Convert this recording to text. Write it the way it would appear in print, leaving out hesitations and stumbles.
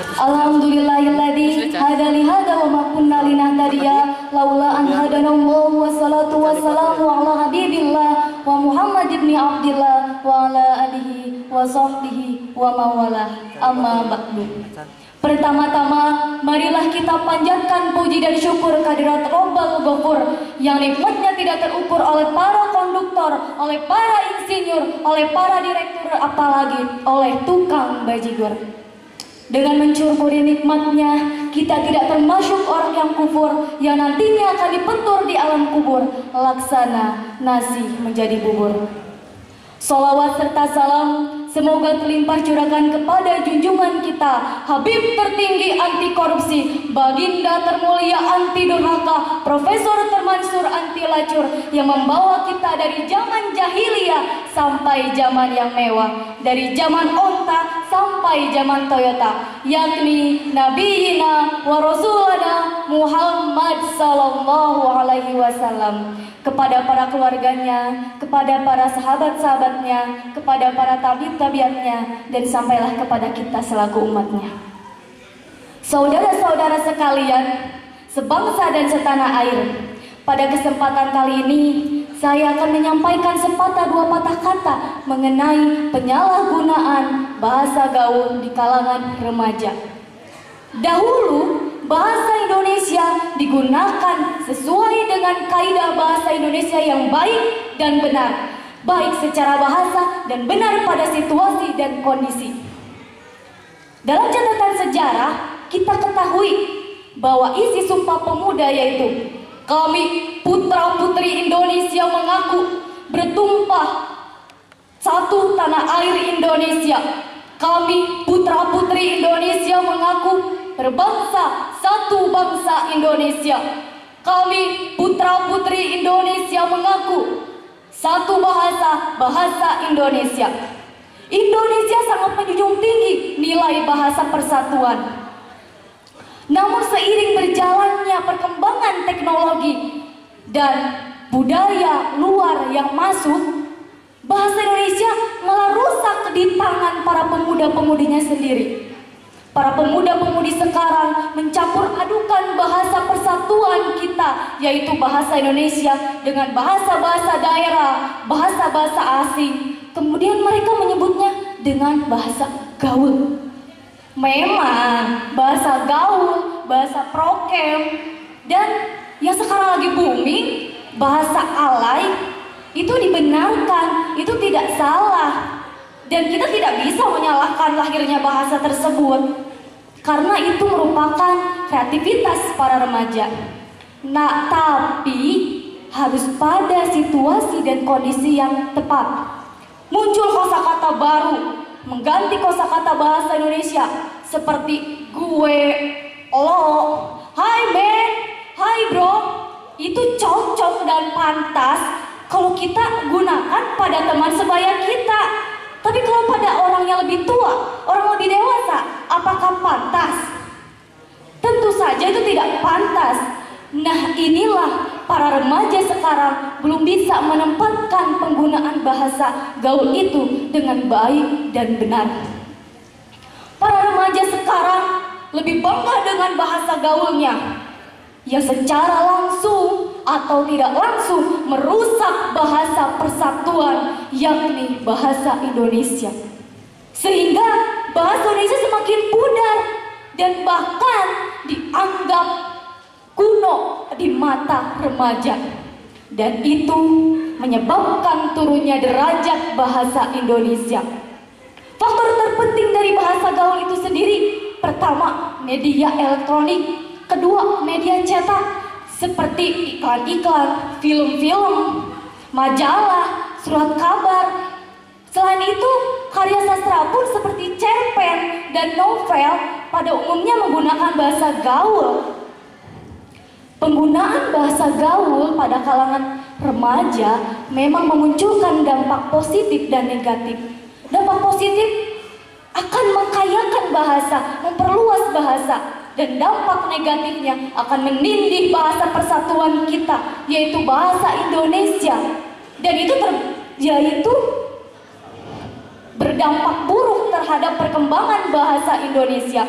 Alhamdulillahilladzi hadali hada wa ma kunna linahtadiya laula an hadanallahu wassalatu wassalamu ala habibillah wa Muhammad ibn Abdillah wa ala alihi wa sahbihi wa mawalah amma ba'du. Pertama-tama, marilah kita panjatkan puji dan syukur kehadirat Rabbal Ghafur yang nikmatnya tidak terukur oleh para konduktor, oleh para insinyur, oleh para direktur, apalagi oleh tukang bajigur. Dengan mensyukuri nikmatnya, kita tidak termasuk orang yang kufur yang nantinya akan dipentur di alam kubur, laksana nasi menjadi bubur. Salawat serta salam semoga terlimpah curahkan kepada junjungan kita, Habib tertinggi anti korupsi, baginda termulia anti durhaka, Profesor termansur anti lacur, yang membawa kita dari zaman jahiliyah sampai zaman yang mewah, dari zaman onta sampai zaman Toyota, yakni Nabiyina wa Rasulana Muhammad sallallahu alaihi wasallam. Kepada para keluarganya, kepada para sahabat-sahabatnya, kepada para tabiat-tabiatnya, dan sampailah kepada kita selaku umatnya. Saudara-saudara sekalian, sebangsa dan setanah air, pada kesempatan kali ini saya akan menyampaikan sepatah dua patah kata mengenai penyalahgunaan bahasa gaul di kalangan remaja. Dahulu bahasa Indonesia digunakan sesuai dengan kaidah bahasa Indonesia yang baik dan benar, baik secara bahasa dan benar pada situasi dan kondisi. Dalam catatan sejarah kita ketahui bahwa isi Sumpah Pemuda yaitu kami putra-putri Indonesia mengaku bertumpah satu tanah air Indonesia. Kami putra-putri Indonesia mengaku berbangsa satu bangsa Indonesia. Kami putra-putri Indonesia mengaku satu bahasa Indonesia. Indonesia sangat menjunjung tinggi nilai bahasa persatuan. Namun seiring berjalannya perkembangan teknologi dan budaya luar yang masuk, bahasa Indonesia malah rusak di tangan para pemuda-pemudinya sendiri. Para pemuda-pemudi sekarang mencampur adukan bahasa persatuan kita, yaitu bahasa Indonesia dengan bahasa-bahasa daerah, bahasa-bahasa asing. Kemudian mereka menyebutnya dengan bahasa gaul. Memang bahasa gaul, bahasa prokem, dan yang sekarang lagi booming, bahasa alay, itu dibenarkan, itu tidak salah. Dan kita tidak bisa menyalahkan lahirnya bahasa tersebut, karena itu merupakan kreativitas para remaja. Nah, tapi harus pada situasi dan kondisi yang tepat. Muncul kosakata baru mengganti kosakata bahasa Indonesia seperti gue, lo, hai man, hai bro. Itu cocok dan pantas kalau kita gunakan pada teman sebaya kita. Tapi kalau pada orang yang lebih tua, orang lebih dewasa, apakah pantas? Tentu saja itu tidak pantas. Nah, inilah para remaja sekarang belum bisa menempatkan penggunaan bahasa gaul itu dengan baik dan benar. Para remaja sekarang lebih bangga dengan bahasa gaulnya yang secara langsung atau tidak langsung merusak bahasa persatuan, yakni bahasa Indonesia. Sehingga bahasa Indonesia semakin pudar dan bahkan dianggap kuno di mata remaja. Dan itu menyebabkan turunnya derajat bahasa Indonesia. Faktor terpenting dari bahasa gaul itu sendiri, pertama, media elektronik. Kedua, media cetak seperti iklan-iklan, film-film, majalah, surat kabar. Selain itu, karya sastra pun seperti cerpen dan novel pada umumnya menggunakan bahasa gaul. Penggunaan bahasa gaul pada kalangan remaja memang memunculkan dampak positif dan negatif. Dampak positif akan mengkayakan bahasa, memperluas bahasa. Dan dampak negatifnya akan menindih bahasa persatuan kita, yaitu bahasa Indonesia. Dan itu berdampak buruk terhadap perkembangan bahasa Indonesia.